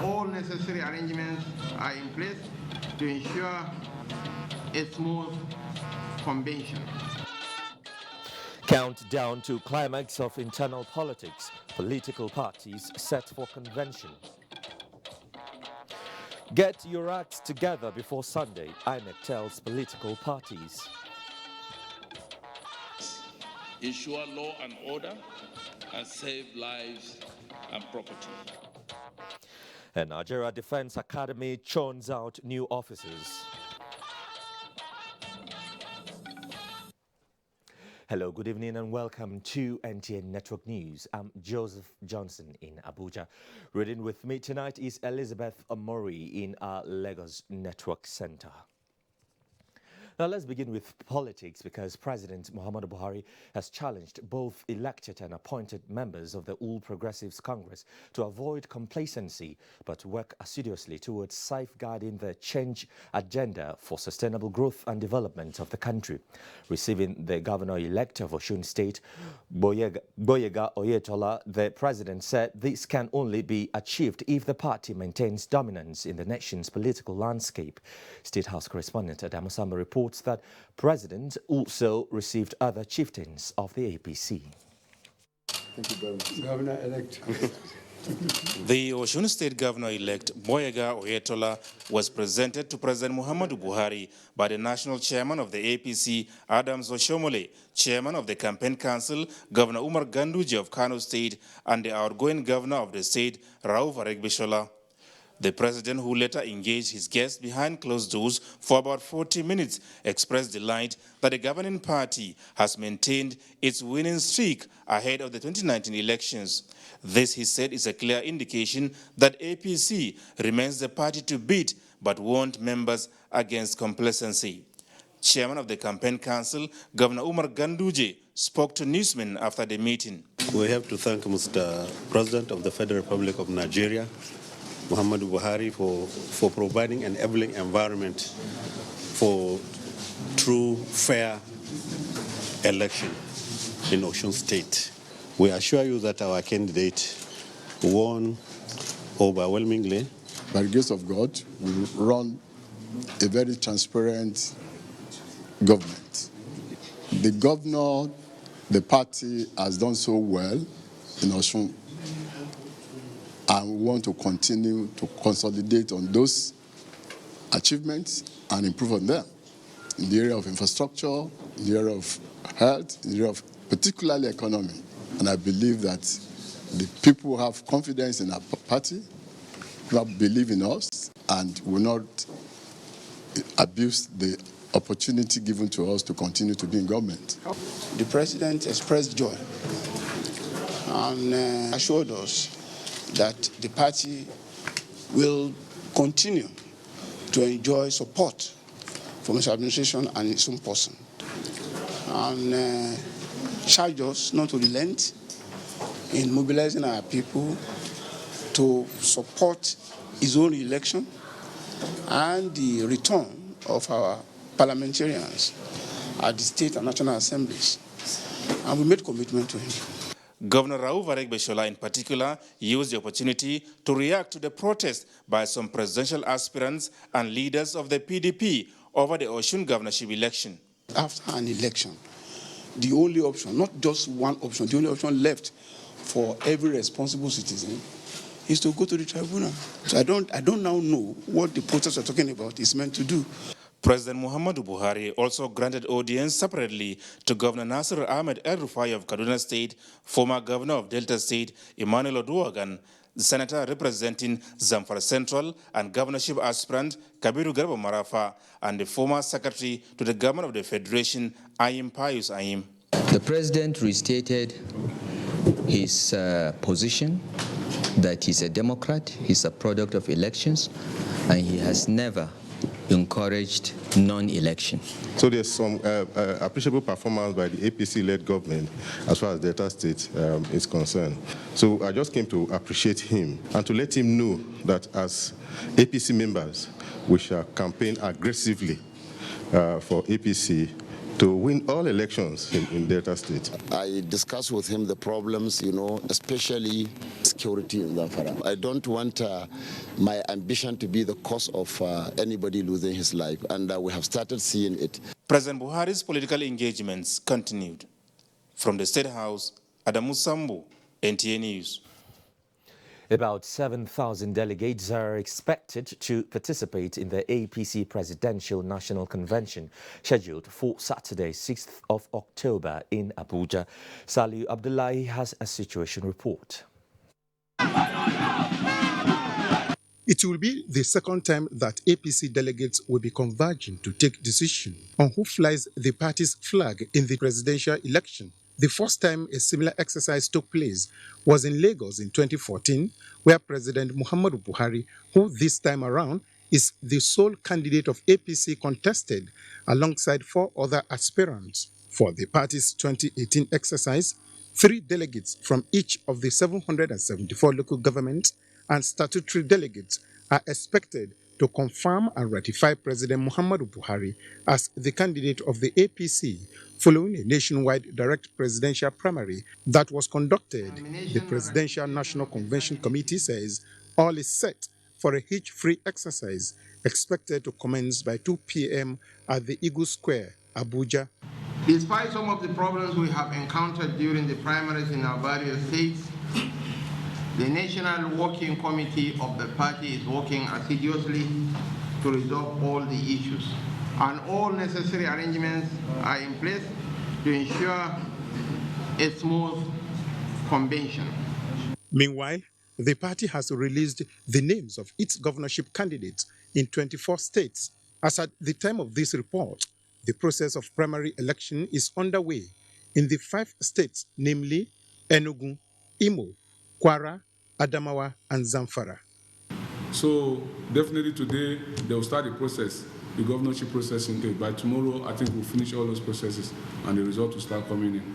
All necessary arrangements are in place to ensure a smooth convention. Countdown to climax of internal politics. Political parties set for convention. Get your acts together before Sunday, INEC tells political parties. Ensure law and order and save lives and property. And Nigeria Defense Academy churns out new officers. Hello, good evening and welcome to NTA Network News. I'm Joseph Johnson in Abuja. Reading with me tonight is Elizabeth Omori in our Lagos Network Center. Now let's begin with politics because President Muhammadu Buhari has challenged both elected and appointed members of the All Progressives Congress to avoid complacency but work assiduously towards safeguarding the change agenda for sustainable growth and development of the country. Receiving the governor-elect of Osun State, Gboyega Oyetola, the president said this can only be achieved if the party maintains dominance in the nation's political landscape. State House correspondent Adamu Samba reports that President also received other chieftains of the APC. Thank you very much. Governor-elect. The Osun State Governor-elect Gboyega Oyetola was presented to President Muhammadu Buhari by the National Chairman of the APC, Adams Oshomole, Chairman of the Campaign Council, Governor Umar Ganduje of Kano State, and the outgoing Governor of the state, Rauf Aregbesola. The president, who later engaged his guests behind closed doors for about 40 minutes, expressed delight that the governing party has maintained its winning streak ahead of the 2019 elections. This, he said, is a clear indication that APC remains the party to beat but warned members against complacency. Chairman of the Campaign Council, Governor Umar Ganduje, spoke to newsmen after the meeting. We have to thank Mr. President of the Federal Republic of Nigeria, Muhammadu Buhari, for providing an enabling environment for true, fair election in Osun State. We assure you that our candidate won overwhelmingly. By the grace of God, we run a very transparent government. The governor, the party has done so well in Osun, and we want to continue to consolidate on those achievements and improve on them in the area of infrastructure, in the area of health, in the area of particularly economy. And I believe that the people have confidence in our party, who believe in us, and will not abuse the opportunity given to us to continue to be in government. The president expressed joy and assured us that the party will continue to enjoy support from his administration and his own person, and charged us not to relent in mobilizing our people to support his own election and the return of our parliamentarians at the state and national assemblies. And we made commitment to him. Governor Rauf Aregbesola in particular used the opportunity to react to the protest by some presidential aspirants and leaders of the PDP over the Osun governorship election. After an election, the only option, not just one option, the only option left for every responsible citizen is to go to the tribunal. So I don't now know what the protest we're talking about is meant to do. President Muhammadu Buhari also granted audience separately to Governor Nasir Ahmed El-Rufai of Kaduna State, former Governor of Delta State, Emmanuel Oduogan, the Senator representing Zamfara Central, and governorship aspirant Kabiru Garba Marafa, and the former Secretary to the Government of the Federation, Ayim Pius Ayim. The President restated his position that he's a Democrat, he's a product of elections, and he has never encouraged non-election. So there's some appreciable performance by the APC-led government as far as Delta State is concerned. So I just came to appreciate him and to let him know that as APC members, we shall campaign aggressively for APC to win all elections in Delta State. I discussed with him the problems, especially security in Zamfara. I don't want my ambition to be the cause of anybody losing his life, and we have started seeing it. President Buhari's political engagements continued. From the State House, Adamu Sambu, NTA News. About 7,000 delegates are expected to participate in the APC Presidential National Convention scheduled for Saturday, 6th of October in Abuja. Saliu Abdullahi has a situation report. It will be the second time that APC delegates will be converging to take decision on who flies the party's flag in the presidential election. The first time a similar exercise took place was in Lagos in 2014, where President Muhammadu Buhari, who this time around is the sole candidate of APC, contested alongside 4 other aspirants. For the party's 2018 exercise, 3 delegates from each of the 774 local governments and statutory delegates are expected to confirm and ratify President Muhammadu Buhari as the candidate of the APC following a nationwide direct presidential primary that was conducted. The Presidential National Convention Committee says all is set for a hitch-free exercise expected to commence by 2 p.m. at the Eagle Square, Abuja. Despite some of the problems we have encountered during the primaries in our various states, the National Working Committee of the party is working assiduously to resolve all the issues, and all necessary arrangements are in place to ensure a smooth convention. Meanwhile, the party has released the names of its governorship candidates in 24 states. As at the time of this report, the process of primary election is underway in the 5 states, namely Enugu, Imo, Kwara, Adamawa, and Zamfara. So definitely today they will start the process, the governorship process intake. By tomorrow, I think we'll finish all those processes and the result will start coming in.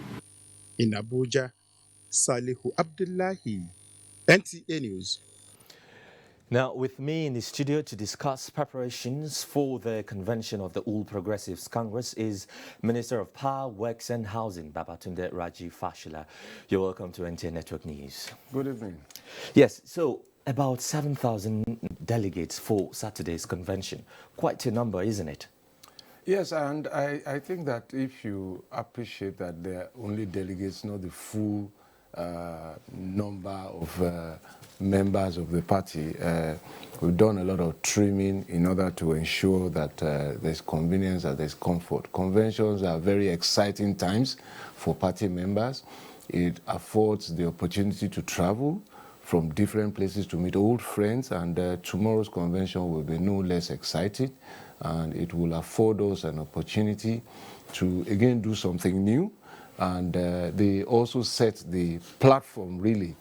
In Abuja, Salihu Abdullahi, NTA News. Now, with me in the studio to discuss preparations for the convention of the All Progressives Congress is Minister of Power, Works and Housing, Babatunde Raji Fashola. You're welcome to NTA Network News. Good evening. Yes, so about 7,000 delegates for Saturday's convention. Quite a number, isn't it? Yes, and I think that if you appreciate that they're only delegates, not the full number of members of the party, we've done a lot of trimming in order to ensure that there's convenience and there's comfort. Conventions are very exciting times for party members. It affords the opportunity to travel from different places to meet old friends, and tomorrow's convention will be no less exciting, and it will afford us an opportunity to again do something new. And they also set the platform, really,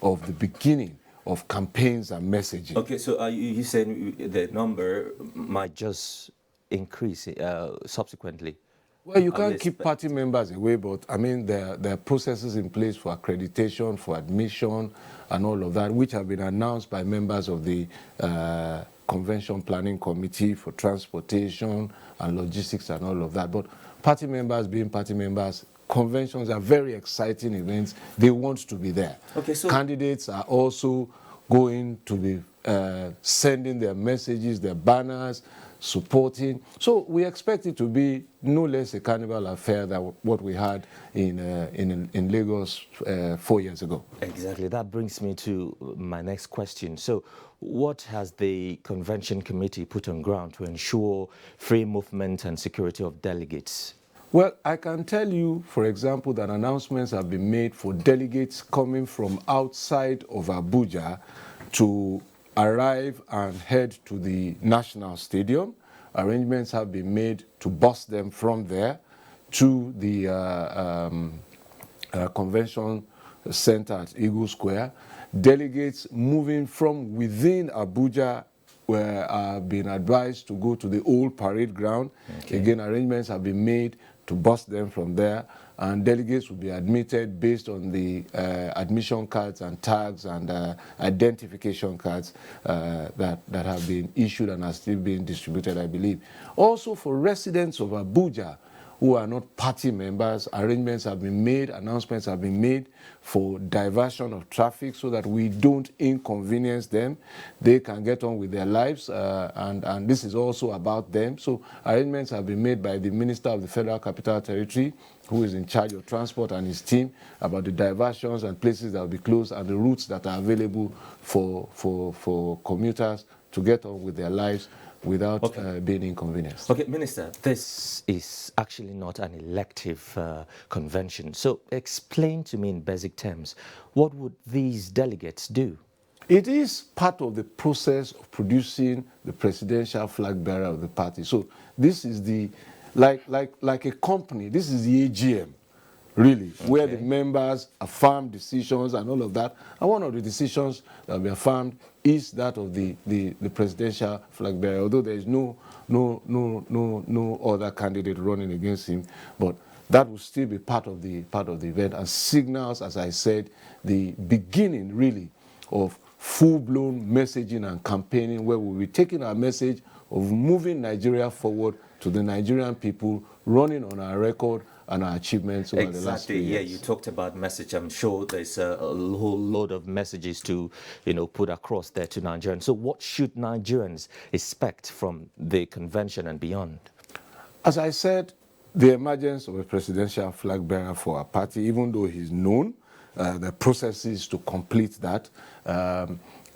of the beginning of campaigns and messaging. Okay, so are you saying the number might just increase subsequently? Well, you can't keep party members away, but I mean, there are processes in place for accreditation, for admission, and all of that, which have been announced by members of the Convention Planning Committee for transportation and logistics and all of that. But party members being party members, conventions are very exciting events. They want to be there. Okay, so candidates are also going to be sending their messages, their banners, supporting. So we expect it to be no less a carnival affair than what we had in Lagos 4 years ago. Exactly. That brings me to my next question. So what has the convention committee put on ground to ensure free movement and security of delegates? Well, I can tell you, for example, that announcements have been made for delegates coming from outside of Abuja to arrive and head to the National Stadium. Arrangements have been made to bus them from there to the convention center at Eagle Square. Delegates moving from within Abuja were being advised to go to the old parade ground. Okay. Again, arrangements have been made to bus them from there, and delegates will be admitted based on the admission cards and tags and identification cards that have been issued and are still being distributed, I believe. Also, for residents of Abuja who are not party members, arrangements have been made, announcements have been made for diversion of traffic so that we don't inconvenience them. They can get on with their lives, and this is also about them. So arrangements have been made by the Minister of the Federal Capital Territory, who is in charge of transport, and his team about the diversions and places that will be closed and the routes that are available for commuters to get on with their lives without being inconvenienced. Okay, Minister, this is actually not an elective convention. So explain to me in basic terms, what would these delegates do? It is part of the process of producing the presidential flag bearer of the party. So this is the, like a company, this is the AGM, really, where the members affirm decisions and all of that. And one of the decisions that will be affirmed is that of the presidential flag bearer, although there is no other candidate running against him, but that will still be part of the event and signals, as I said, the beginning really of full-blown messaging and campaigning, where we'll be taking our message of moving Nigeria forward to the Nigerian people, running on our record and our achievements over the last 3 years. Yeah, you talked about message. I'm sure there's a whole load of messages to, put across there to Nigerians. So what should Nigerians expect from the convention and beyond? As I said, the emergence of a presidential flag bearer for our party, even though he's known, the process is to complete that.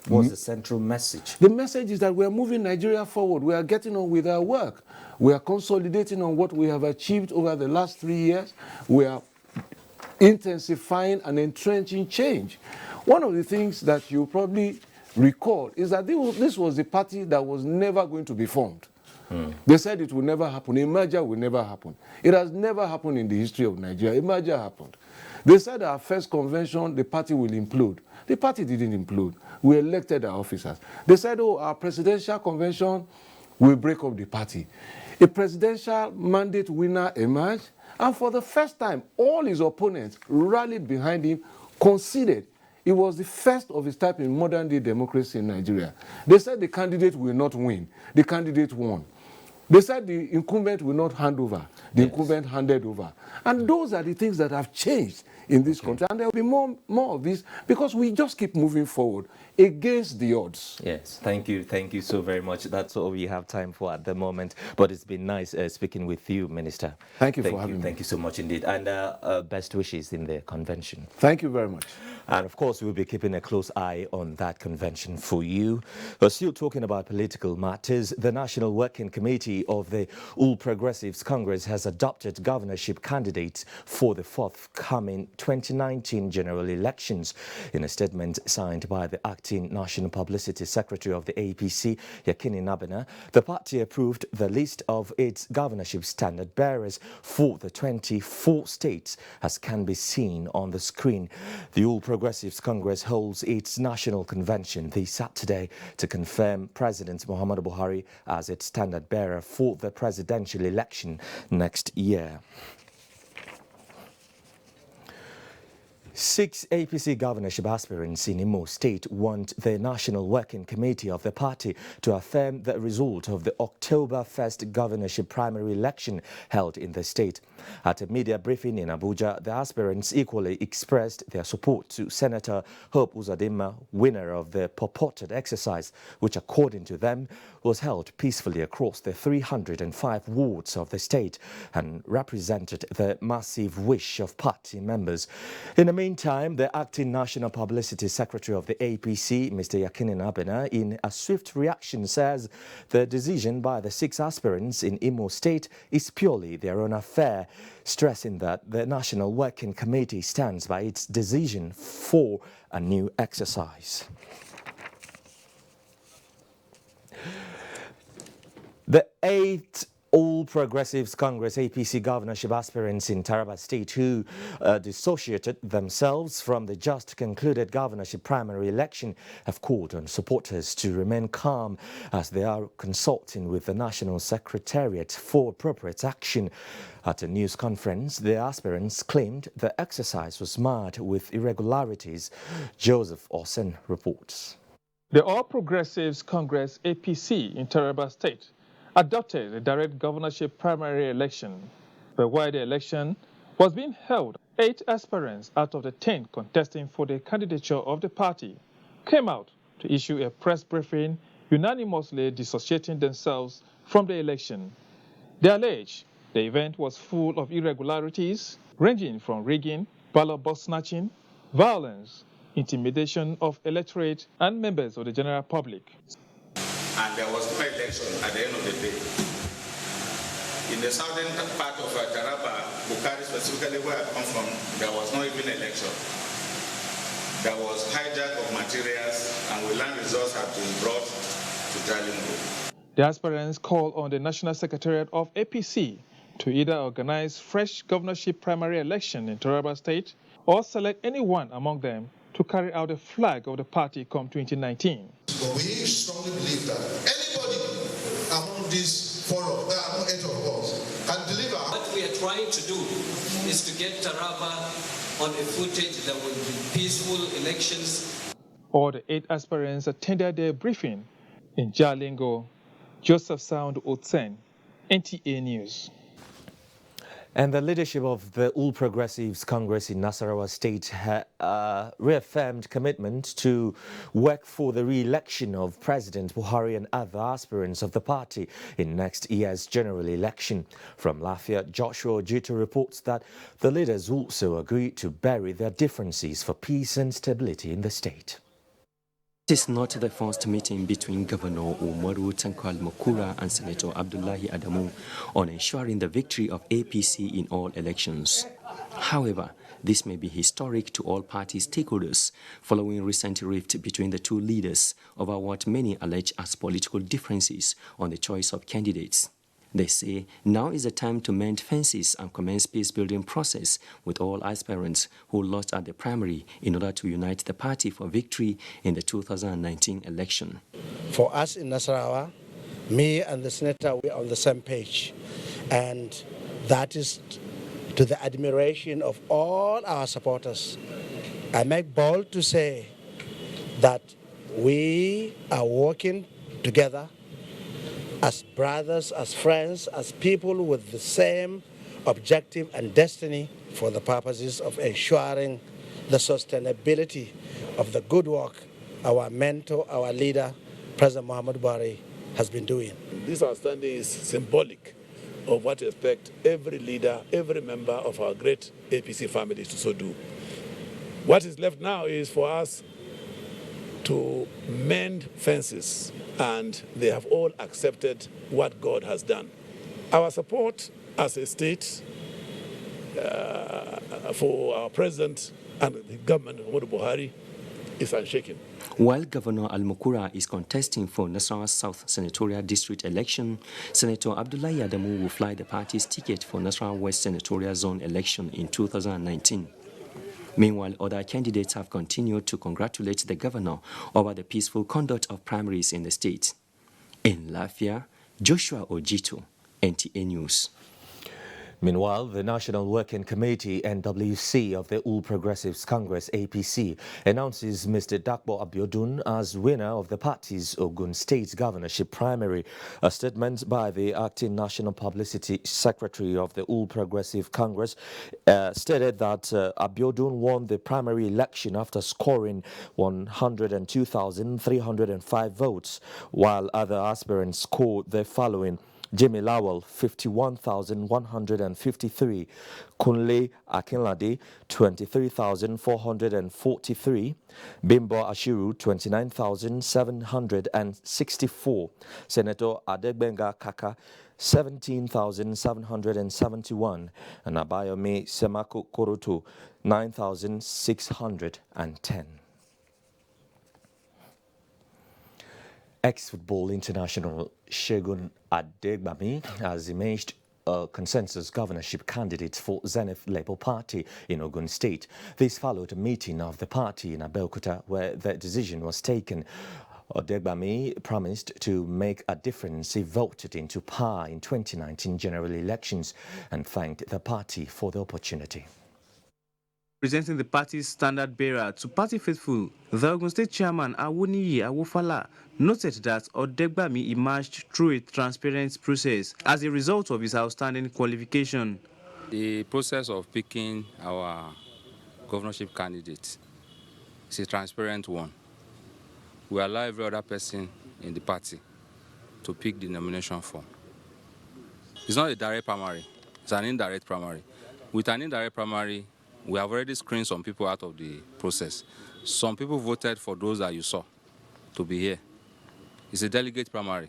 What's the central message? The message is that we are moving Nigeria forward. We are getting on with our work. We are consolidating on what we have achieved over the last 3 years. We are intensifying and entrenching change. One of the things that you probably recall is that this was a party that was never going to be formed. They said it will never happen. A merger will never happen. It has never happened in the history of Nigeria. A merger happened. They said our first convention, the party will implode. The party didn't implode. We elected our officers. They said, our presidential convention will break up the party. A presidential mandate winner emerged, and for the first time, all his opponents rallied behind him, conceded. It was the first of its type in modern-day democracy in Nigeria. They said the candidate will not win. The candidate won. They said the incumbent will not hand over. The incumbent handed over. And those are the things that have changed in this country. And there will be more of this because we just keep moving forward against the odds. Yes, thank you so very much. That's all we have time for at the moment. But it's been nice speaking with you, Minister. Thank you for having me. Thank you so much indeed. And best wishes in the convention. Thank you very much. And of course, we'll be keeping a close eye on that convention for you. We're still talking about political matters. The National Working Committee of the All Progressives Congress has adopted governorship candidates for the forthcoming 2019 general elections. In a statement signed by the acting National Publicity Secretary of the APC, Yakini Nabena, the party approved the list of its governorship standard bearers for the 24 states, as can be seen on the screen. The All Progressives Congress holds its national convention this Saturday to confirm President Muhammadu Buhari as its standard bearer for the presidential election next year. 6 APC governorship aspirants in Imo State want the National Working Committee of the party to affirm the result of the October 1st governorship primary election held in the state. At a media briefing in Abuja, the aspirants equally expressed their support to Senator Hope Uzodinma, winner of the purported exercise, which according to them was held peacefully across the 305 wards of the state and represented the massive wish of party members. In the meantime, the acting National Publicity Secretary of the APC, Mr. Yakini Nabena, in a swift reaction says the decision by the 6 aspirants in Imo State is purely their own affair, stressing that the National Working Committee stands by its decision for a new exercise. The 8th All Progressives Congress APC governorship aspirants in Taraba State who dissociated themselves from the just concluded governorship primary election have called on supporters to remain calm as they are consulting with the National Secretariat for appropriate action. At a news conference, the aspirants claimed the exercise was marred with irregularities. Joseph Osen reports. The All Progressives Congress APC in Taraba State adopted a direct governorship primary election. But while the election was being held, 8 aspirants out of the 10 contesting for the candidature of the party came out to issue a press briefing unanimously dissociating themselves from the election. They allege the event was full of irregularities ranging from rigging, ballot box snatching, violence, intimidation of electorate and members of the general public. And there was no election at the end of the day. In the southern part of Taraba, Bukari specifically where I come from, there was no even election. There was hijack of materials and land resources had been brought to Jalingo. The aspirants called on the National Secretariat of APC to either organize fresh governorship primary election in Taraba State or select anyone among them to carry out the flag of the party come 2019. But we strongly believe that anybody among these 8 of us can deliver. What we are trying to do is to get Taraba on a footage that will be peaceful elections. All the 8 aspirants attended their briefing in Jalingo. Joseph Sound Otsen, NTA News. And the leadership of the All Progressives Congress in Nasarawa State reaffirmed commitment to work for the re-election of President Buhari and other aspirants of the party in next year's general election. From Lafayette, Joshua Ojito reports that the leaders also agreed to bury their differences for peace and stability in the state. It is not the first meeting between Governor Umaru Tanko Al-Makura and Senator Abdullahi Adamu on ensuring the victory of APC in all elections. However, this may be historic to all party stakeholders following recent rift between the two leaders over what many allege as political differences on the choice of candidates. They say now is the time to mend fences and commence peace-building process with all aspirants who lost at the primary in order to unite the party for victory in the 2019 election. For us in Nasarawa, me and the senator, we are on the same page. And that is to the admiration of all our supporters. I make bold to say that we are working together as brothers, as friends, as people with the same objective and destiny for the purposes of ensuring the sustainability of the good work our mentor, our leader, President Muhammadu Buhari, has been doing. This understanding is symbolic of what we expect every leader, every member of our great APC family to so do. What is left now is for us to mend fences, and they have all accepted what God has done. Our support as a state for our president and the government of Muhammadu Buhari is unshaken. While Governor Al-Makura is contesting for Nasarawa South Senatorial District election, Senator Abdullahi Adamu will fly the party's ticket for Nasarawa West Senatorial Zone election in 2019. Meanwhile, other candidates have continued to congratulate the governor over the peaceful conduct of primaries in the state. In Lafia, Joshua Ojito, NTA News. Meanwhile, the National Working Committee (NWC) of the All Progressives Congress (APC) announces Mr. Dakbo Abiodun as winner of the party's Ogun State governorship primary. A statement by the acting National Publicity Secretary of the All Progressive Congress stated that Abiodun won the primary election after scoring 102,305 votes, while other aspirants scored the following: Jimmy Lowell, 51,153. Kunle Akinlade, 23,443. Bimbo Ashiru, 29,764. Senator Adegbenga Kaka, 17,771. And Abayomi Semako Koroto, 9,610. Ex-football international Segun Adegbami has emerged a consensus governorship candidate for Zenith Labour Party in Ogun State. This followed a meeting of the party in Abeokuta where the decision was taken. Adegbami promised to make a difference if voted into power in 2019 general elections and thanked the party for the opportunity. Presenting the party's standard bearer to party faithful, the Ogun State chairman Awoniyi Awofala noted that Odegbami emerged through a transparent process as a result of his outstanding qualification. The process of picking our governorship candidate is a transparent one. We allow every other person in the party to pick the nomination form. It's not a direct primary, it's an indirect primary. With an indirect primary, we have already screened some people out of the process. Some people voted for those that you saw to be here. It's a delegate primary.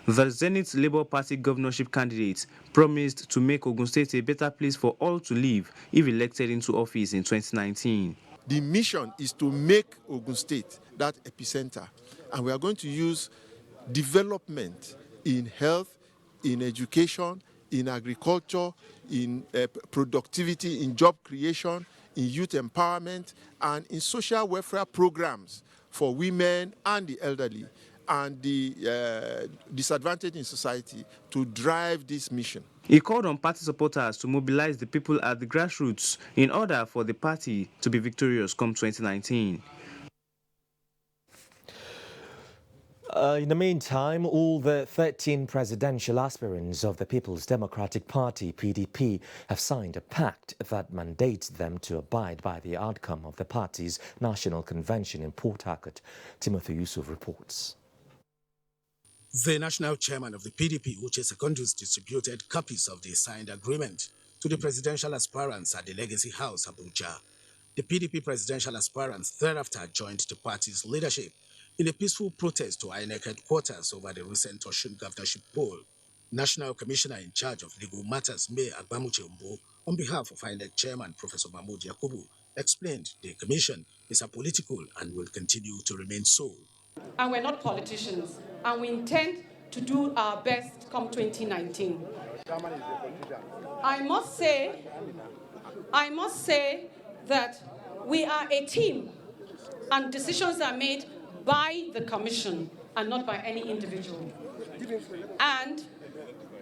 The Zenith Labour Party governorship candidate promised to make Ogun State a better place for all to live if elected into office in 2019. The mission is to make Ogun State that epicenter, and we are going to use development in health, in education, in agriculture, in productivity, in job creation, in youth empowerment, and in social welfare programs for women and the elderly and the disadvantaged in society to drive this mission. He called on party supporters to mobilize the people at the grassroots in order for the party to be victorious come 2019. In the meantime, all the 13 presidential aspirants of the People's Democratic Party, PDP, have signed a pact that mandates them to abide by the outcome of the party's national convention in Port Harcourt. Timothy Yusuf reports. The national chairman of the PDP, Uche Secondus, distributed copies of the signed agreement to the presidential aspirants at the Legacy House, Abuja. The PDP presidential aspirants thereafter joined the party's leadership in a peaceful protest to INEC headquarters over the recent Osun governorship poll. National Commissioner in charge of legal matters, May Agbamuche Umbo, on behalf of INEC Chairman Professor Mahmoud Yakubu, explained the commission is apolitical and will continue to remain so. And we're not politicians, and we intend to do our best come 2019. I must say that we are a team, and decisions are made by the commission and not by any individual. And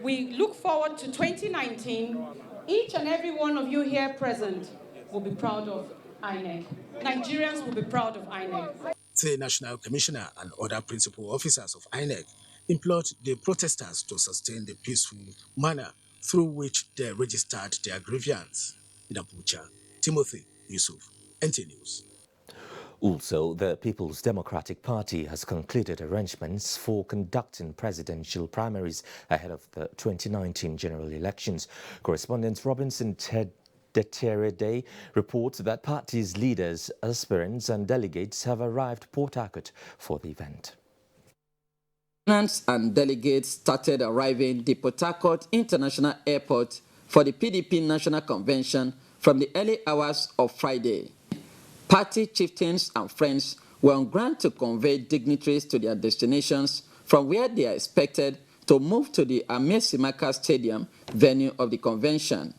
we look forward to 2019. Each and every one of you here present will be proud of INEC. Nigerians will be proud of INEC. The National Commissioner and other principal officers of INEC implored the protesters to sustain the peaceful manner through which they registered their grievance. In Abuja, Timothy Yusuf, NTA News. Also, the People's Democratic Party has concluded arrangements for conducting presidential primaries ahead of the 2019 general elections. Correspondent Robinson Deterede reports that party's leaders, aspirants and delegates have arrived Port Harcourt for the event. Aspirants and delegates started arriving at Port Harcourt International Airport for the PDP National Convention from the early hours of Friday. Party chieftains and friends were on ground to convey dignitaries to their destinations, from where they are expected to move to the Amir Simaka Stadium, venue of the convention.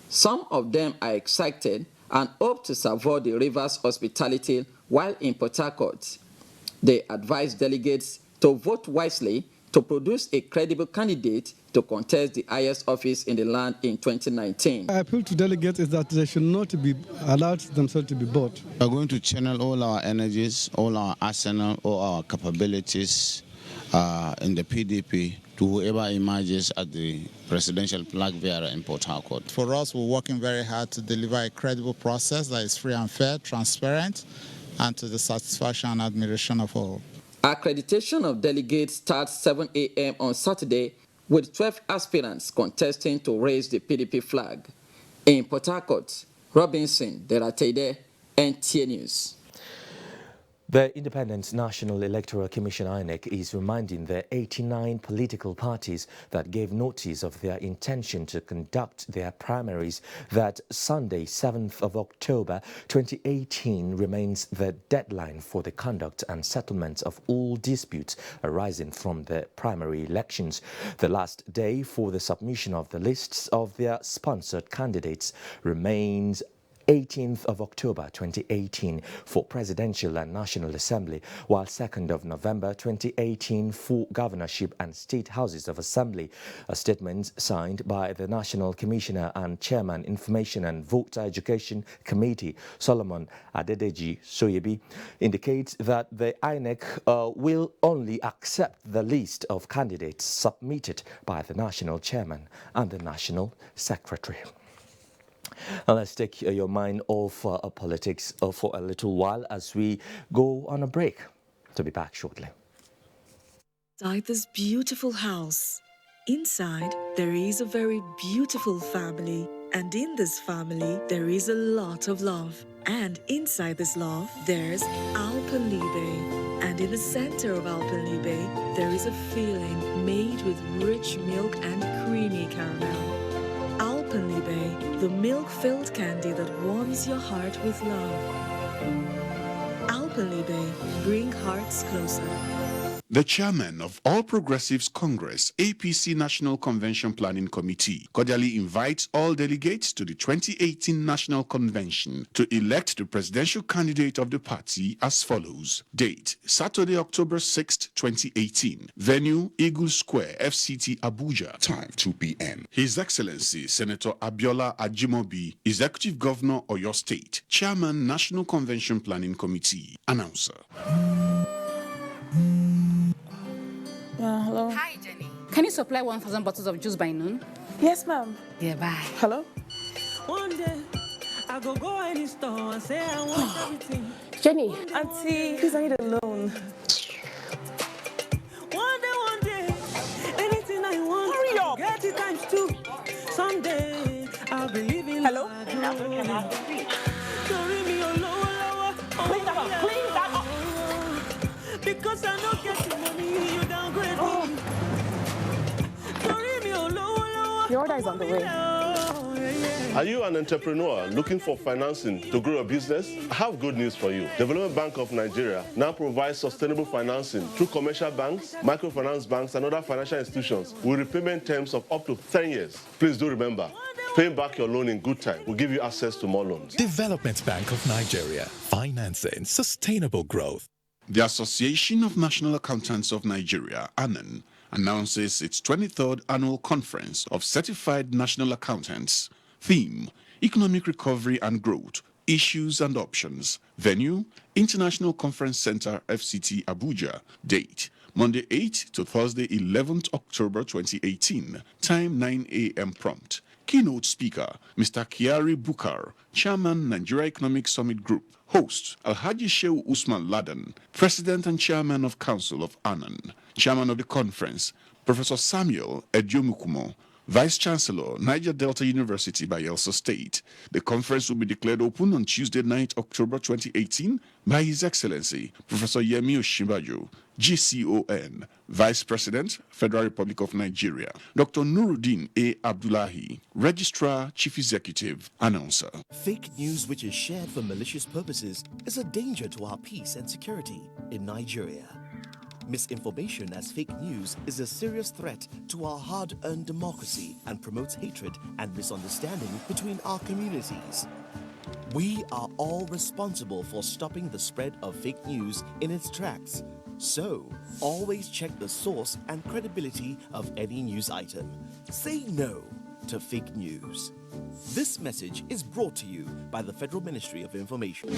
Some of them are excited and hope to savour the river's hospitality while in Port Harcourt. They advise delegates to vote wisely to produce a credible candidate to contest the highest office in the land in 2019. I appeal to delegates is that they should not be allowed themselves to be bought. We are going to channel all our energies, all our arsenal, all our capabilities in the PDP to whoever emerges at the presidential flag bearer in Port Harcourt. For us, we're working very hard to deliver a credible process that is free and fair, transparent, and to the satisfaction and admiration of all. Accreditation of delegates starts 7 a.m. on Saturday, with 12 aspirants contesting to raise the PDP flag. In Port Harcourt, Robinson Deratede, NTA News. The Independent National Electoral Commission (INEC) is reminding the 89 political parties that gave notice of their intention to conduct their primaries that Sunday, 7th of October 2018 remains the deadline for the conduct and settlement of all disputes arising from the primary elections. The last day for the submission of the lists of their sponsored candidates remains 18th of October 2018 for Presidential and National Assembly, while 2nd of November 2018 for Governorship and State Houses of Assembly. A statement signed by the National Commissioner and Chairman Information and Voter Education Committee, Solomon Adedeji Soyebi, indicates that the INEC will only accept the list of candidates submitted by the National Chairman and the National Secretary. Now let's take your mind off politics for a little while as we go on a break. To be back shortly. Inside this beautiful house, inside there is a very beautiful family. And in this family, there is a lot of love. And inside this love, there's Alpenliebe. And in the center of Alpenliebe, there is a filling made with rich milk and creamy caramel. Alpenliebe, the milk-filled candy that warms your heart with love. Alpenliebe, bring hearts closer. The chairman of All Progressives Congress, APC National Convention Planning Committee, cordially invites all delegates to the 2018 National Convention to elect the presidential candidate of the party as follows. Date, Saturday, October 6, 2018. Venue, Eagle Square, FCT Abuja. Time, 2 p.m. His Excellency, Senator Abiola Ajimobi, Executive Governor, Oyo State, Chairman, National Convention Planning Committee. Announcer. Hello. Hi, Jenny. Can you supply 1,000 bottles of juice by noon? Yes, ma'am. Yeah, bye. Hello. One day, I go any store and say I want everything. Jenny. Auntie, please, I need a loan. One day, anything I want. Hurry up. Get it times 2. Someday, I'll be living. Hello. Clean that up. Because I don't get the money, you downgrade me. Your order is on the way. Are you an entrepreneur looking for financing to grow a business? I have good news for you. Development Bank of Nigeria now provides sustainable financing through commercial banks, microfinance banks, and other financial institutions with repayment terms of up to 10 years. Please do remember, paying back your loan in good time will give you access to more loans. Development Bank of Nigeria, financing sustainable growth. The Association of National Accountants of Nigeria, ANAN, announces its 23rd Annual Conference of Certified National Accountants. Theme, Economic Recovery and Growth, Issues and Options. Venue, International Conference Center, FCT Abuja. Date, Monday 8th to Thursday 11th October 2018. Time 9 a.m. prompt. Keynote speaker, Mr. Kiari Bukar, Chairman, Nigeria Economic Summit Group. Host, Alhaji Shehu Usman Laden, President and Chairman of Council of ANAN. Chairman of the conference, Professor Samuel Ediomukumo, Vice Chancellor, Niger Delta University, Bayelsa State. The conference will be declared open on Tuesday 9th October 2018 by His Excellency, Professor Yemi Osinbajo, GCON, Vice President, Federal Republic of Nigeria. Dr. Nuruddin A. Abdullahi, Registrar, Chief Executive, Announcer. Fake news which is shared for malicious purposes is a danger to our peace and security in Nigeria. Misinformation as fake news is a serious threat to our hard-earned democracy and promotes hatred and misunderstanding between our communities. We are all responsible for stopping the spread of fake news in its tracks. So, always check the source and credibility of any news item. Say no to fake news. This message is brought to you by the Federal Ministry of Information.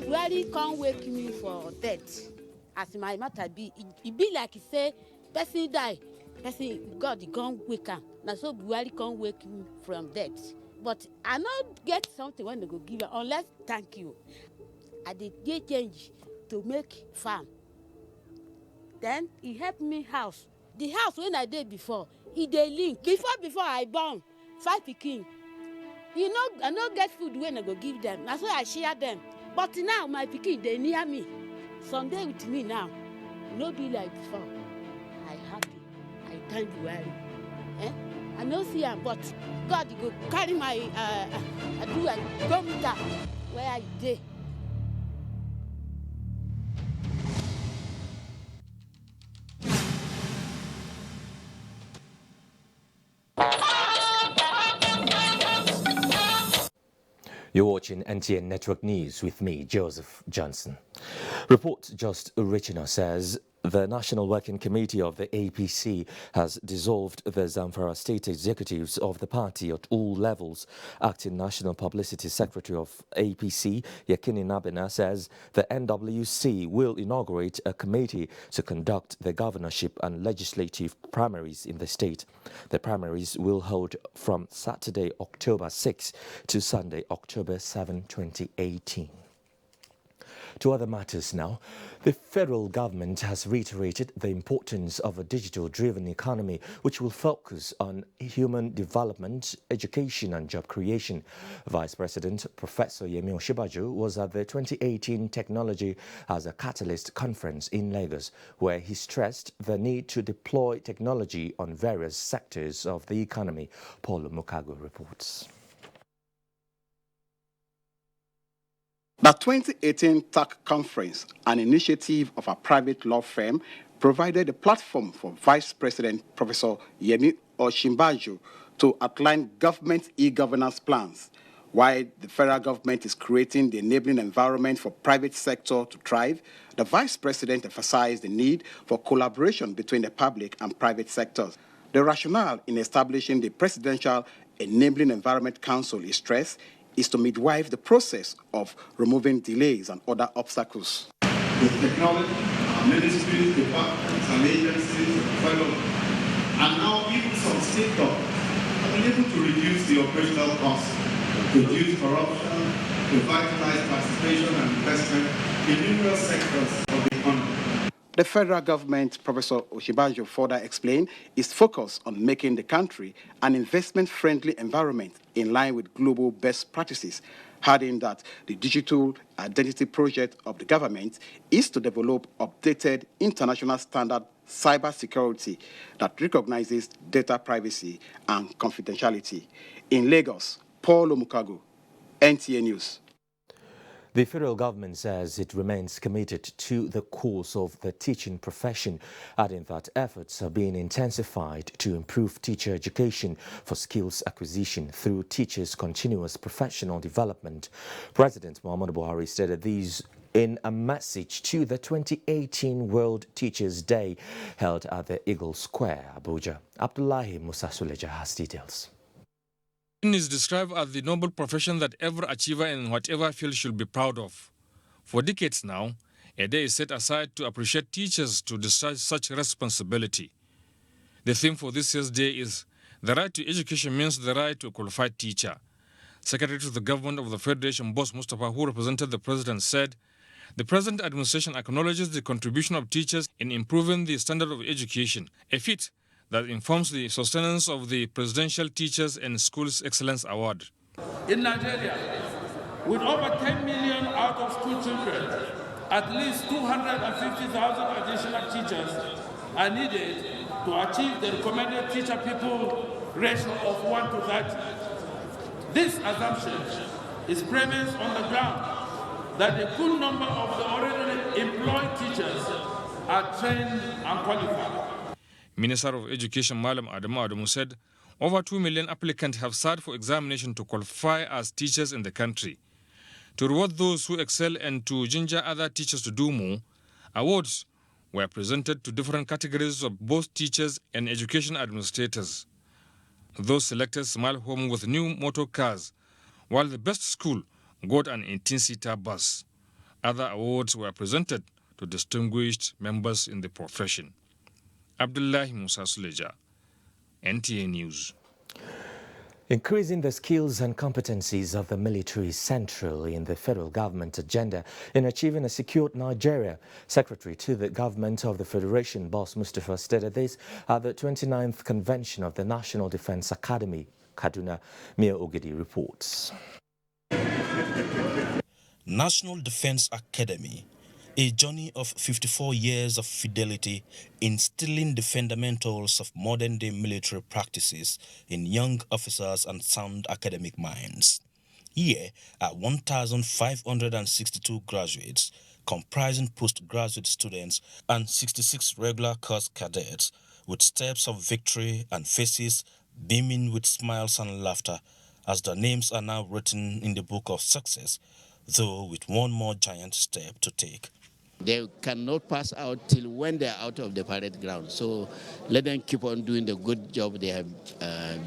Buhari can't wake me for death. As my matter be, it be like he say, person die, person God can't wake him. Now so Buhari can't wake me from death. But I not get something when they go give her unless thank you. I did change to make farm. Then he helped me house. The house when I did before, he dey link. Before I born, 5 pikin. You know, I no get food when I go give them. That's why I share them. But now my pikin they near me. Sunday with me now. No be like before. I happy. I thank you well. I no see am, but God go carry my I do a go meet her where I dey. You're watching NTA Network News with me, Joseph Johnson. Report just reaching us says the National Working Committee of the APC has dissolved the Zamfara state executives of the party at all levels. Acting National Publicity Secretary of APC, Yakini Nabena, says the NWC will inaugurate a committee to conduct the governorship and legislative primaries in the state. The primaries will hold from Saturday, October 6 to Sunday, October 7, 2018. To other matters now, the federal government has reiterated the importance of a digital-driven economy which will focus on human development, education and job creation. Vice President Professor Yemi Osinbajo was at the 2018 Technology as a Catalyst conference in Lagos, where he stressed the need to deploy technology on various sectors of the economy. Paulo Mukago reports. The 2018 TAC conference, an initiative of a private law firm, provided a platform for Vice President Professor Yemi Osinbajo to outline government e-governance plans. While the federal government is creating the enabling environment for private sector to thrive, the Vice President emphasized the need for collaboration between the public and private sectors. The rationale in establishing the Presidential Enabling Environment Council is stressed is to midwife the process of removing delays and other obstacles. With technology, our ministries, departments, and agencies and now even some state governments have been able to reduce the operational costs, reduce corruption, revitalize participation and investment in numerous sectors of the economy. The federal government, Professor Osinbajo further explained, is focused on making the country an investment-friendly environment in line with global best practices, adding that the digital identity project of the government is to develop updated international standard cybersecurity that recognizes data privacy and confidentiality. In Lagos, Paulo Mukago, NTA News. The federal government says it remains committed to the course of the teaching profession, adding that efforts are being intensified to improve teacher education for skills acquisition through teachers' continuous professional development. President Muhammadu Buhari stated these in a message to the 2018 World Teachers' Day held at the Eagle Square, Abuja. Abdullahi Musa Suleja has details. Is described as the noble profession that every achiever in whatever field should be proud of. For decades now, a day is set aside to appreciate teachers to discharge such responsibility. The theme for this year's day is "The right to education means the right to a qualified teacher." Secretary to the Government of the Federation, Boss Mustapha, who represented the President, said, "The present administration acknowledges the contribution of teachers in improving the standard of education, a feat that informs the sustenance of the Presidential Teachers and Schools Excellence Award." In Nigeria, with over 10 million out-of-school children, at least 250,000 additional teachers are needed to achieve the recommended teacher-people ratio of 1 to 30. This assumption is premised on the ground that a good number of the already employed teachers are trained and qualified. Minister of Education Malam Adamu said over 2 million applicants have sat for examination to qualify as teachers in the country. To reward those who excel and to ginger other teachers to do more, awards were presented to different categories of both teachers and education administrators. Those selected smiled home with new motor cars, while the best school got an 18-seater bus. Other awards were presented to distinguished members in the profession. Abdullahi Musa Suleja, NTA News. Increasing the skills and competencies of the military is central in the federal government agenda in achieving a secured Nigeria. Secretary to the government of the Federation, Boss Mustafa, stated this at the 29th convention of the National Defense Academy. Kaduna, Mia Ogidi reports. National Defense Academy, a journey of 54 years of fidelity, instilling the fundamentals of modern-day military practices in young officers and sound academic minds. Here are 1,562 graduates, comprising postgraduate students and 66 regular course cadets, with steps of victory and faces beaming with smiles and laughter, as their names are now written in the book of success, though with one more giant step to take. They cannot pass out till when they're out of the parade ground. So let them keep on doing the good job they have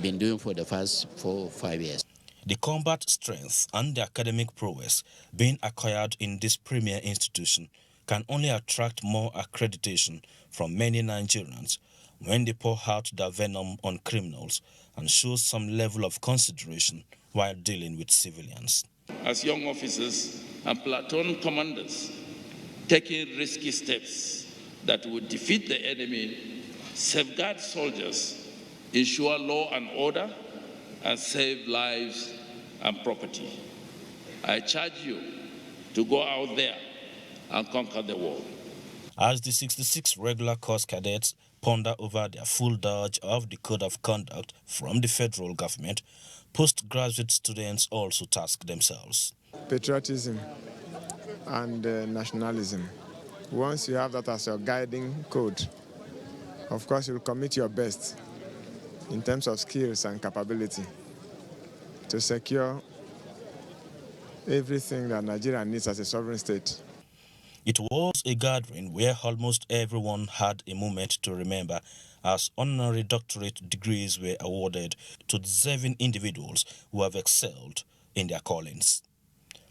been doing for the past 4 or 5 years. The combat strength and the academic prowess being acquired in this premier institution can only attract more accreditation from many Nigerians when they pour out their venom on criminals and show some level of consideration while dealing with civilians. As young officers and platoon commanders, taking risky steps that would defeat the enemy, safeguard soldiers, ensure law and order, and save lives and property. I charge you to go out there and conquer the world. As the 66 regular course cadets ponder over their full dodge of the code of conduct from the federal government, postgraduate students also task themselves. Patriotism and nationalism. Once you have that as your guiding code, of course you will commit your best in terms of skills and capability to secure everything that Nigeria needs as a sovereign state. It was a gathering where almost everyone had a moment to remember, as honorary doctorate degrees were awarded to deserving individuals who have excelled in their callings.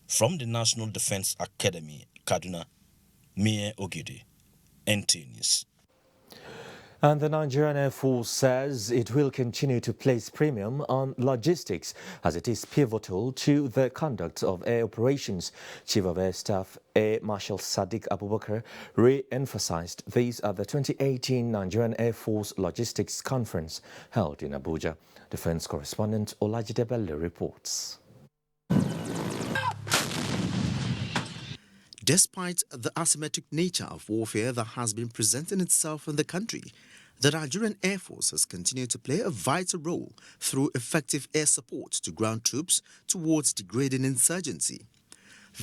From the National Defense Academy, Kaduna, Mie Ogidi, NTA News. And the Nigerian Air Force says it will continue to place premium on logistics as it is pivotal to the conduct of air operations. Chief of Air Staff Air Marshal Sadiq Abubakar re-emphasized this at the 2018 Nigerian Air Force Logistics Conference held in Abuja. Defense correspondent Olajide Bello reports. Despite the asymmetric nature of warfare that has been presenting itself in the country, the Nigerian Air Force has continued to play a vital role through effective air support to ground troops towards degrading insurgency.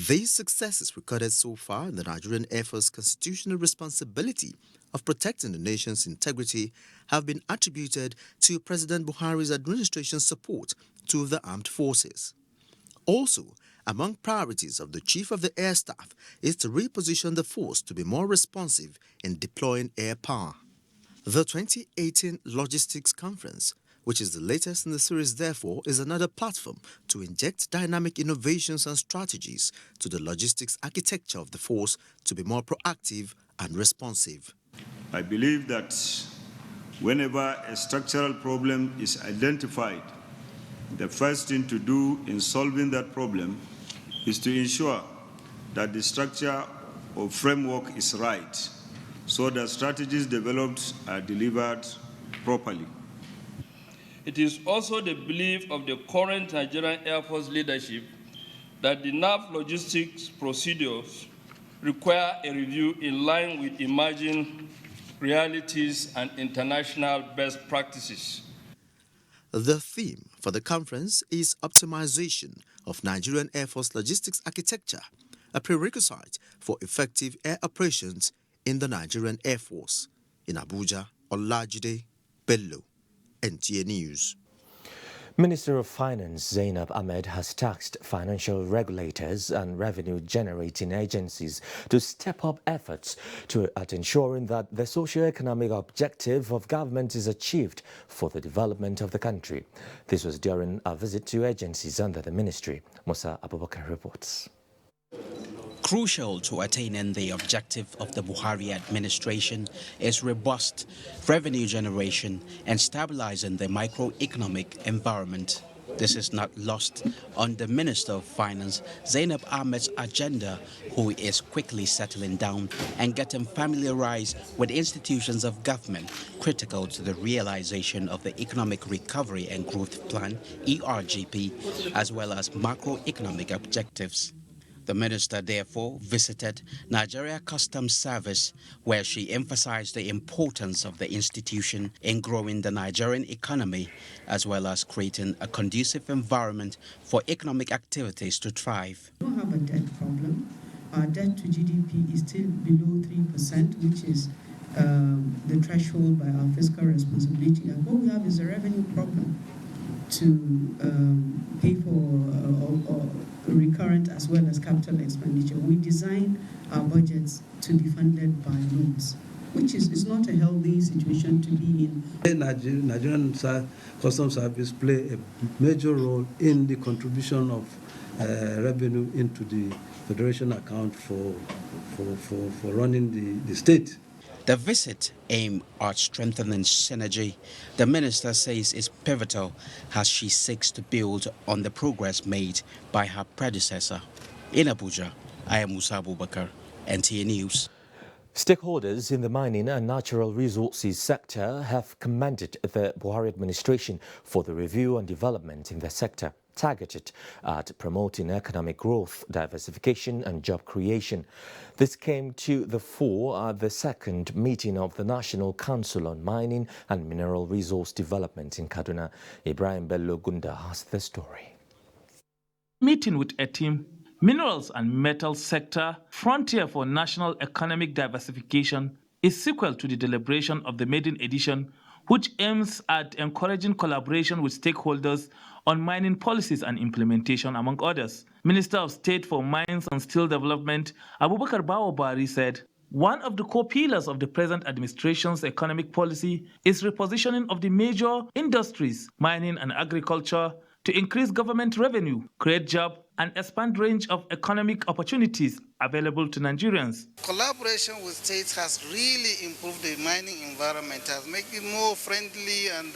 These successes recorded so far in the Nigerian Air Force's constitutional responsibility of protecting the nation's integrity have been attributed to President Buhari's administration's support to the armed forces. Also, among priorities of the Chief of the Air Staff is to reposition the force to be more responsive in deploying air power. The 2018 Logistics Conference, which is the latest in the series, therefore, is another platform to inject dynamic innovations and strategies to the logistics architecture of the force to be more proactive and responsive. I believe that whenever a structural problem is identified, the first thing to do in solving that problem is to ensure that the structure or framework is right, so that strategies developed are delivered properly. It is also the belief of the current Nigerian Air Force leadership that the NAV logistics procedures require a review in line with emerging realities and international best practices. The theme for the conference is optimization of Nigerian Air Force logistics architecture, a prerequisite for effective air operations in the Nigerian Air Force. In Abuja, Olajide Bello, NTA News. Minister of Finance Zainab Ahmed has tasked financial regulators and revenue-generating agencies to step up efforts at ensuring that the socio-economic objective of government is achieved for the development of the country. This was during a visit to agencies under the ministry. Musa Abubakar reports. Crucial to attaining the objective of the Buhari administration is robust revenue generation and stabilizing the microeconomic environment. This is not lost on the Minister of Finance, Zainab Ahmed's agenda, who is quickly settling down and getting familiarized with institutions of government critical to the realization of the Economic Recovery and Growth Plan, ERGP, as well as macroeconomic objectives. The minister therefore visited Nigeria Customs Service, where she emphasized the importance of the institution in growing the Nigerian economy, as well as creating a conducive environment for economic activities to thrive. We don't have a debt problem. Our debt to GDP is still below 3%, which is the threshold by our fiscal responsibility. And what we have is a revenue problem to pay for recurrent as well as capital expenditure. We design our budgets to be funded by loans, which is not a healthy situation to be in. The Nigerian Customs Service play a major role in the contribution of revenue into the Federation account for running the state. The visit aimed at strengthening synergy. The minister says is pivotal as she seeks to build on the progress made by her predecessor. In Abuja, I am Musa Abubakar, NTA News. Stakeholders in the mining and natural resources sector have commended the Buhari administration for the review and development in the sector, targeted at promoting economic growth, diversification and job creation. This came to the fore at the second meeting of the National Council on Mining and Mineral Resource Development in Kaduna. Ibrahim Bello Gunda has the story. Meeting with a team, Minerals and Metals Sector Frontier for National Economic Diversification is sequel to the deliberation of the maiden edition, which aims at encouraging collaboration with stakeholders on mining policies and implementation, among others. Minister of State for Mines and Steel Development, Abubakar Bawabari, said, one of the core pillars of the present administration's economic policy is repositioning of the major industries, mining and agriculture, to increase government revenue, create jobs, and expand range of economic opportunities available to Nigerians. Collaboration with states has really improved the mining environment, has made it more friendly, and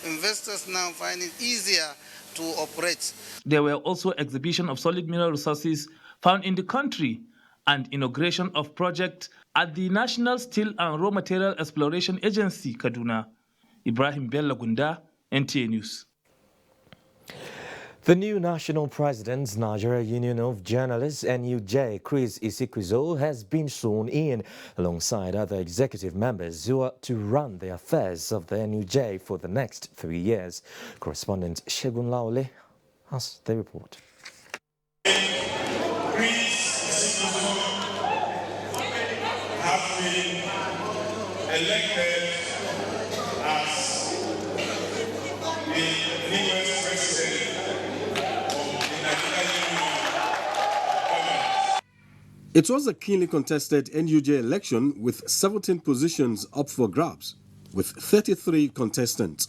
investors now find it easier to operate. There were also exhibition of solid mineral resources found in the country and inauguration of projects at the National Steel and Raw Material Exploration Agency, Kaduna. Ibrahim Bello Gunda, NTA News. The new national president's Nigeria Union of Journalists, NUJ, Chris Isikwizo, has been sworn in alongside other executive members who are to run the affairs of the NUJ for the next 3 years. Correspondent Shegun Laole has the report. Chris Isikwizo has been elected as the newest president. It was a keenly contested NUJ election with 17 positions up for grabs, with 33 contestants.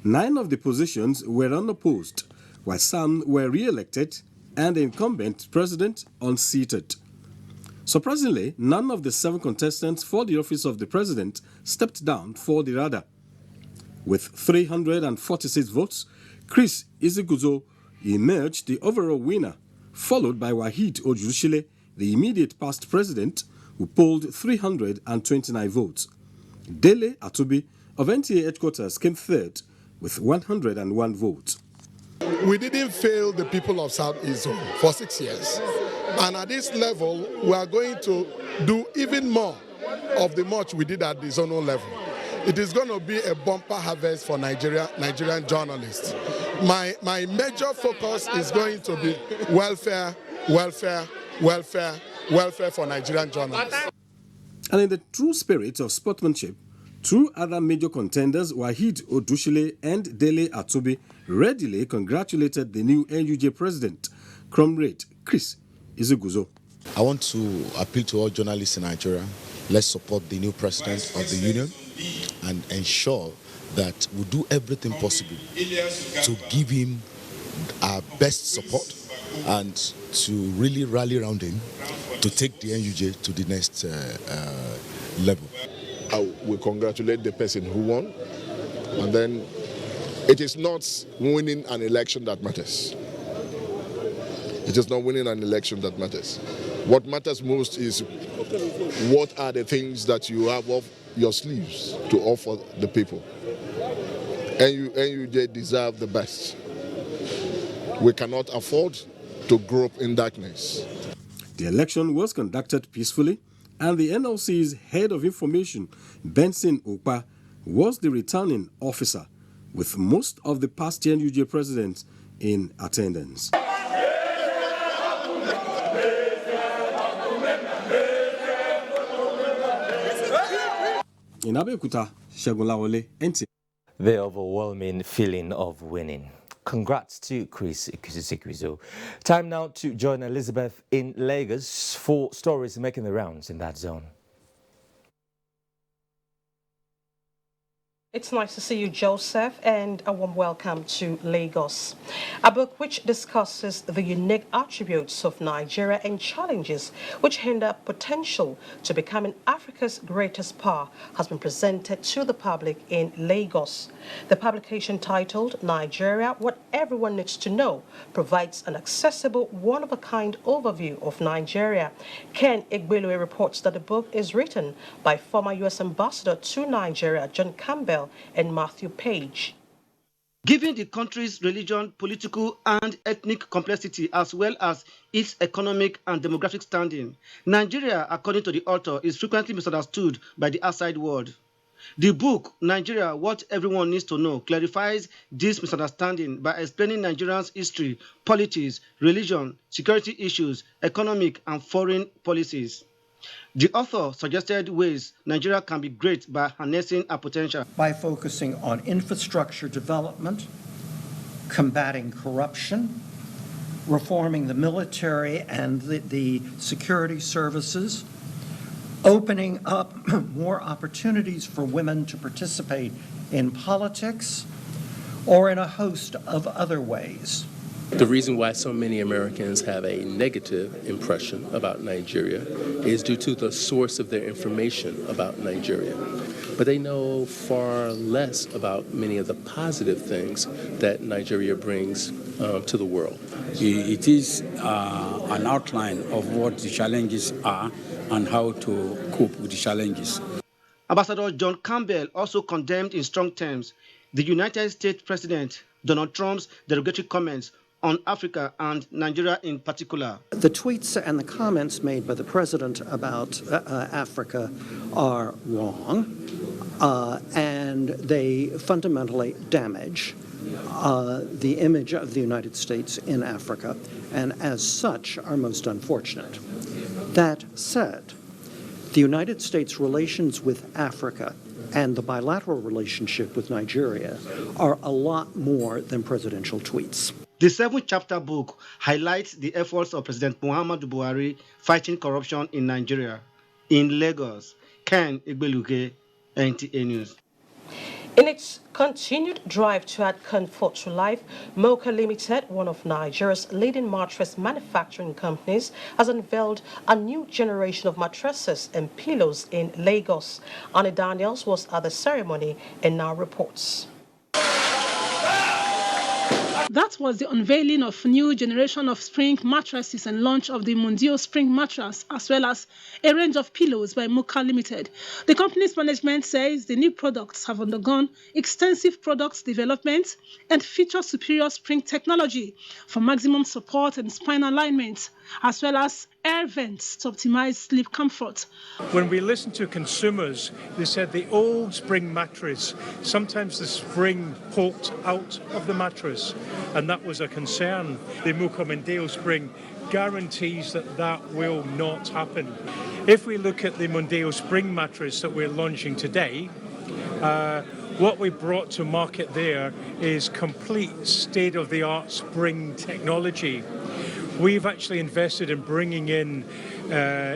9 of the positions were unopposed, while some were re-elected and the incumbent president unseated. Surprisingly, none of the 7 contestants for the office of the president stepped down for the radar. With 346 votes, Chris Isikwizo emerged the overall winner, followed by Wahid Ojushile, the immediate past president, who polled 329 votes. Dele Atubi of NTA headquarters came third with 101 votes. We didn't fail the people of Southeast Zone for 6 years. And at this level, we are going to do even more of the much we did at the zonal level. It is going to be a bumper harvest for Nigerian journalists. My major focus is going to be welfare for Nigerian journalists. And in the true spirit of sportsmanship, 2 other major contenders, Wahid Odushile and Dele Atubi, readily congratulated the new NUJ president, Comrade Chris Isikwizo. I want to appeal to all journalists in Nigeria. Let's support the new president of the union and ensure that we do everything possible to give him our best support and to really rally around him to take the NUJ to the next level. I will congratulate the person who won, and then It is not winning an election that matters. It is not winning an election that matters. What matters most is what are the things that you have off your sleeves to offer the people. And you deserve the best. We cannot afford to grow up in darkness. The election was conducted peacefully, and the NLC's head of information, Benson Okpa, was the returning officer, with most of the past NUJ presidents in attendance. In Abuja, Shagunlawole, NTA. The overwhelming feeling of winning. Congrats to Chris Ikuzizo. Time now to join Elizabeth in Lagos for stories making the rounds in that zone. It's nice to see you, Joseph, and a warm welcome to Lagos. A book which discusses the unique attributes of Nigeria and challenges which hinder potential to becoming Africa's greatest power has been presented to the public in Lagos. The publication, titled Nigeria, What Everyone Needs to Know, provides an accessible, one-of-a-kind overview of Nigeria. Ken Igbelue reports that the book is written by former U.S. Ambassador to Nigeria, John Campbell, and Matthew Page. Given the country's religion, political and ethnic complexity, as well as its economic and demographic standing, Nigeria, according to the author, is frequently misunderstood by the outside world. The book, Nigeria, What Everyone Needs to Know, clarifies this misunderstanding by explaining Nigeria's history, politics, religion, security issues, economic and foreign policies. The author suggested ways Nigeria can be great by harnessing our potential. By focusing on infrastructure development, combating corruption, reforming the military and the security services, opening up more opportunities for women to participate in politics, or in a host of other ways. The reason why so many Americans have a negative impression about Nigeria is due to the source of their information about Nigeria. But they know far less about many of the positive things that Nigeria brings to the world. It is an outline of what the challenges are and how to cope with the challenges. Ambassador John Campbell also condemned in strong terms the United States President Donald Trump's derogatory comments on Africa and Nigeria in particular. The tweets and the comments made by the president about Africa are wrong, and they fundamentally damage the image of the United States in Africa, and as such are most unfortunate. That said, the United States relations with Africa and the bilateral relationship with Nigeria are a lot more than presidential tweets. The 7-chapter book highlights the efforts of President Muhammadu Buhari fighting corruption in Nigeria. In Lagos, Ken Igbelue, NTA News. In its continued drive to add comfort to life, Mocha Limited, one of Nigeria's leading mattress manufacturing companies, has unveiled a new generation of mattresses and pillows in Lagos. Annie Daniels was at the ceremony and now reports. That was the unveiling of new generation of spring mattresses and launch of the Mundio spring mattress, as well as a range of pillows by Mocha Limited. The company's management says the new products have undergone extensive product development and feature superior spring technology for maximum support and spine alignment, as well as air vents to optimize sleep comfort. When we listened to consumers, they said the old spring mattress, sometimes the spring poked out of the mattress, and that was a concern. The Mocha Mondeo spring guarantees that that will not happen. If we look at the Mondeo spring mattress that we're launching today, what we brought to market there is complete state-of-the-art spring technology. We've actually invested in bringing in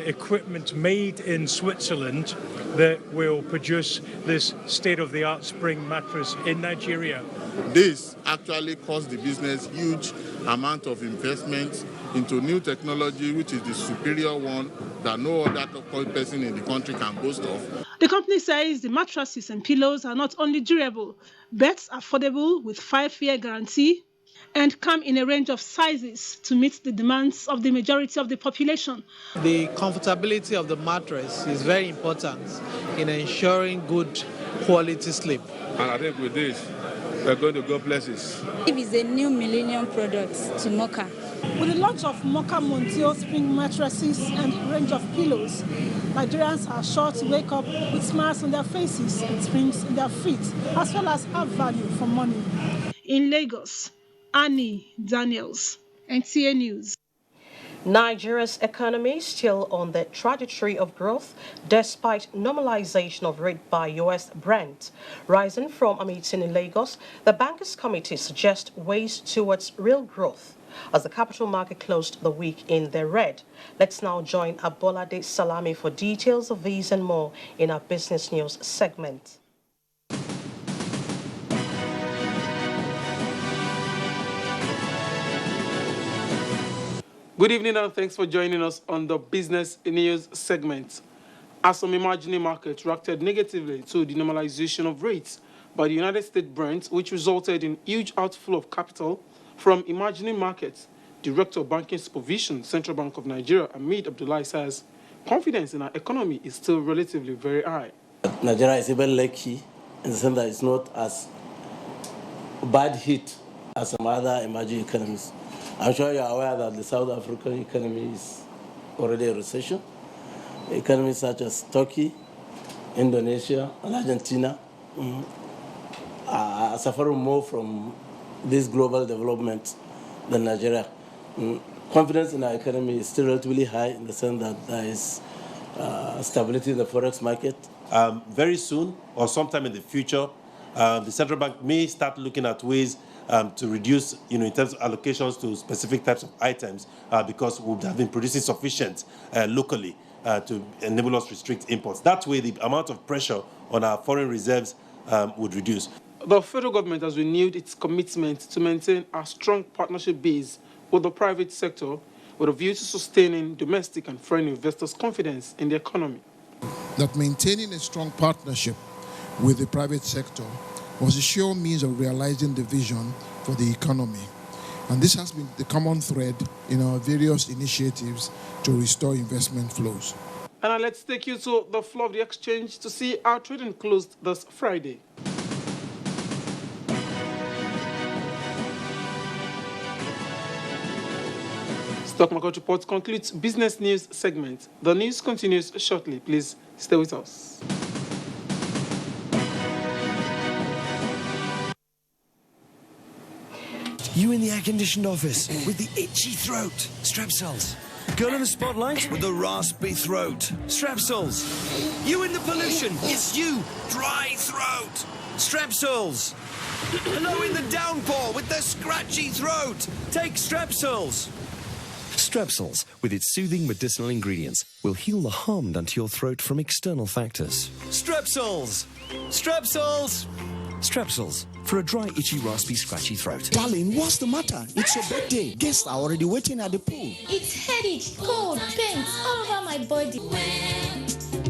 equipment made in Switzerland that will produce this state-of-the-art spring mattress in Nigeria. This actually cost the business huge amount of investment into new technology, which is the superior one that no other person in the country can boast of. The company says the mattresses and pillows are not only durable, but affordable with 5-year guarantee and come in a range of sizes to meet the demands of the majority of the population. The comfortability of the mattress is very important in ensuring good quality sleep. And I think with this, we're going to go places. It is a new millennium product to Mocha. With the launch of Mocha Monteo spring mattresses and range of pillows, Nigerians are sure to wake up with smiles on their faces and springs in their feet, as well as have value for money. In Lagos, Annie Daniels, NTA News. Nigeria's economy is still on the trajectory of growth despite normalization of rate by U.S. Brent. Rising from a meeting in Lagos, the Bankers Committee suggests ways towards real growth as the capital market closed the week in the red. Let's now join Abolade Salami for details of these and more in our Business News segment. Good evening and thanks for joining us on the Business News segment. As some emerging markets reacted negatively to the normalization of rates by the United States Brent, which resulted in huge outflow of capital from emerging markets, Director of Banking Supervision, Central Bank of Nigeria, Hamid Abdullahi says confidence in our economy is still relatively very high. Nigeria is even lucky in the sense that it's not as bad hit as some other emerging economies. I'm sure you're aware that the South African economy is already a recession. Economies such as Turkey, Indonesia, and Argentina are suffering more from this global development than Nigeria. Confidence in our economy is still relatively high in the sense that there is stability in the forex market. Very soon, or sometime in the future, the central bank may start looking at ways to reduce, in terms of allocations to specific types of items, because we would have been producing sufficient locally to enable us to restrict imports. That way, the amount of pressure on our foreign reserves would reduce. The federal government has renewed its commitment to maintain a strong partnership base with the private sector with a view to sustaining domestic and foreign investors' confidence in the economy. That maintaining a strong partnership with the private sector was a sure means of realizing the vision for the economy. And this has been the common thread in our various initiatives to restore investment flows. And now let's take you to the floor of the exchange to see how trading closed this Friday. Stock Market Report concludes Business News segment. The news continues shortly. Please stay with us. You in the air-conditioned office with the itchy throat, Strepsils. Girl in the spotlight with the raspy throat, Strepsils. You in the pollution, it's you, dry throat, Strepsils. Hello in the downpour with the scratchy throat, take Strepsils. Strepsils, with its soothing medicinal ingredients, will heal the harm done to your throat from external factors. Strepsils! Strepsils! Strepsils, for a dry, itchy, raspy, scratchy throat. Darling, what's the matter? It's your birthday. Guests are already waiting at the pool. It's headache, cold, pains all over my body.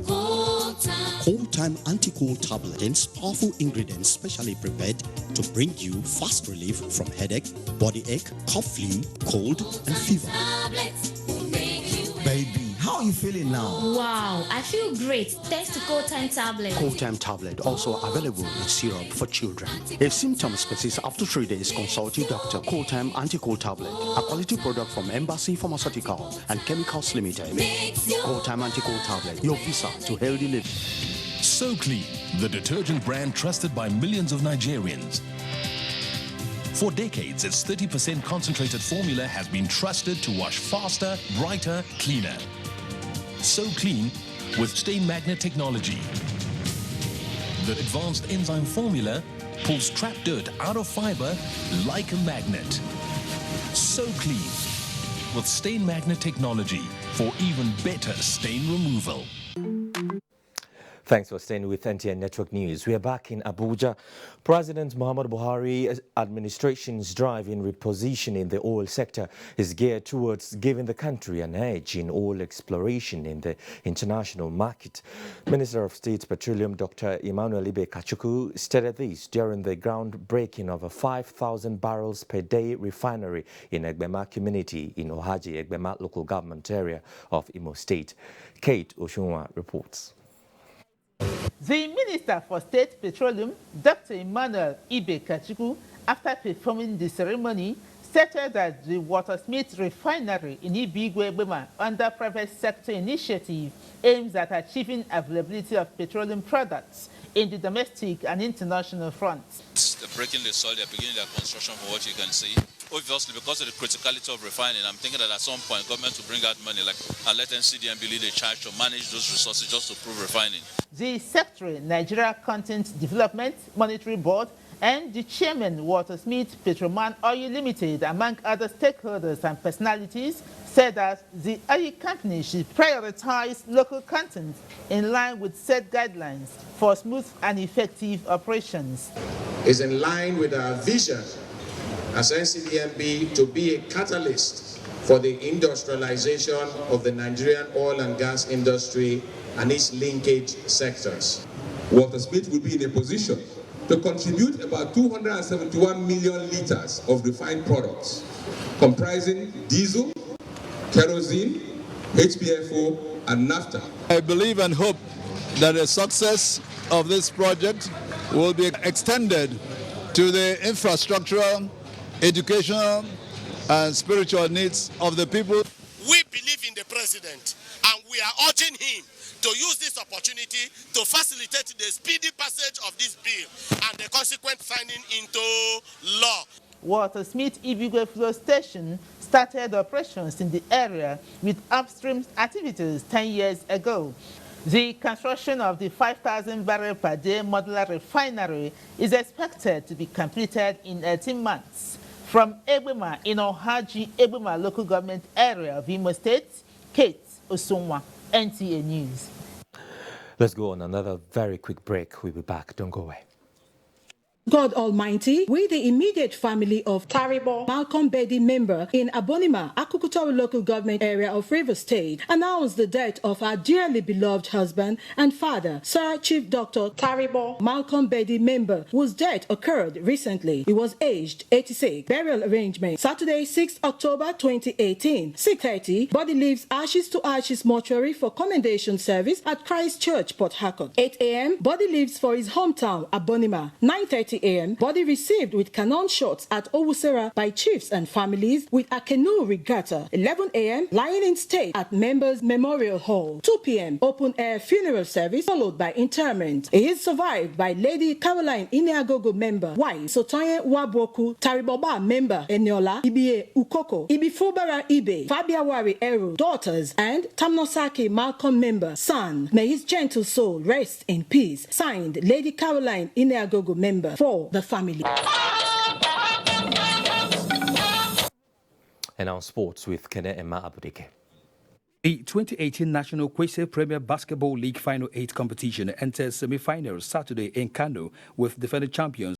Cold Time Anti-Cold Tablet contains powerful ingredients specially prepared to bring you fast relief from headache, body ache, cough, flu, cold, and fever. Baby, how are you feeling now? Wow, I feel great thanks to Cold Time Tablet. Cold Time Tablet also available in syrup for children. If symptoms persist after 3 days, consult your doctor. Cold Time Anti-Cold Tablet, a quality product from Embassy Pharmaceutical and Chemicals Limited. Cold Time Anti-Cold Tablet, your visa to healthy living. So Clean, the detergent brand trusted by millions of Nigerians. For decades, its 30% concentrated formula has been trusted to wash faster, brighter, cleaner. So Clean with stain magnet technology. The advanced enzyme formula pulls trapped dirt out of fiber like a magnet. So Clean. with stain magnet technology for even better stain removal. Thanks for staying with NTA Network News. We are back in Abuja. President Muhammadu Buhari's administration's drive in repositioning the oil sector is geared towards giving the country an edge in oil exploration in the international market. Minister of State Petroleum Dr. Emmanuel Ibe Kachuku stated this during the groundbreaking of a 5,000 barrels per day refinery in Egbema community in Ohaji, Egbema local government area of Imo State. Kate Oshunwa reports. The Minister for State Petroleum, Dr. Emmanuel Ibe Kachuku, after performing the ceremony, stated that the Watersmith refinery in Ibigwe, under private sector initiative, aims at achieving availability of petroleum products in the domestic and international fronts. They're breaking the soil, they're beginning their construction from what you can see. Obviously, because of the criticality of refining, I'm thinking that at some point, government will bring out money and let NCDMB lead a charge to manage those resources just to prove refining. The Secretary, Nigeria Content Development Monetary Board, and the Chairman, Watersmith Petroman Oil Limited, among other stakeholders and personalities, said that the oil company should prioritize local content in line with set guidelines for smooth and effective operations. Is in line with our vision as NCDMB to be a catalyst for the industrialization of the Nigerian oil and gas industry and its linkage sectors. Watersmith will be in a position to contribute about 271 million liters of refined products, comprising diesel, kerosene, HPFO, and naphtha. I believe and hope that the success of this project will be extended to the infrastructural, educational, and spiritual needs of the people. We believe in the president, and we are urging him to use this opportunity to facilitate the speedy passage of this bill and the consequent signing into law. Watersmith Ibigwe Flow Station started operations in the area with upstream activities 10 years ago. The construction of the 5,000 barrel per day modular refinery is expected to be completed in 18 months. From Egbema in Ohaji, Egbema local government area of Imo State, Kate Osumwa, NTA News. Let's go on another very quick break. We'll be back. Don't go away. God Almighty, with the immediate family of Taribo Malcolm Bedi member in Abonima, Akukutori local government area of Rivers State, announced the death of our dearly beloved husband and father, Sir Chief Dr. Taribo Malcolm Bedi member, whose death occurred recently. He was aged 86. Burial arrangement, Saturday, 6 October 2018. 6:30, body leaves Ashes to Ashes mortuary for commendation service at Christ Church, Port Harcourt. 8 a.m., body leaves for his hometown, Abonima. 9:30 a.m., body received with cannon shots at Owusera by chiefs and families with a canoe regatta. 11 a.m., lying in state at Members Memorial Hall. 2 p.m., open air funeral service followed by interment. He is survived by Lady Caroline Ineagogo member, wife Sotoye Wabwoku, Tariboba member Eniola, Ibie Ukoko, Ibifubara Ibe, Fabiawari Eru, daughters, and Tamnosaki Malcolm member, son. May his gentle soul rest in peace. Signed, Lady Caroline Ineagogo member. For the family. And on sports with Kene Emma Abudike. The 2018 National Kwese Premier Basketball League Final 8 competition enters semi-finals Saturday in Kano with defending champions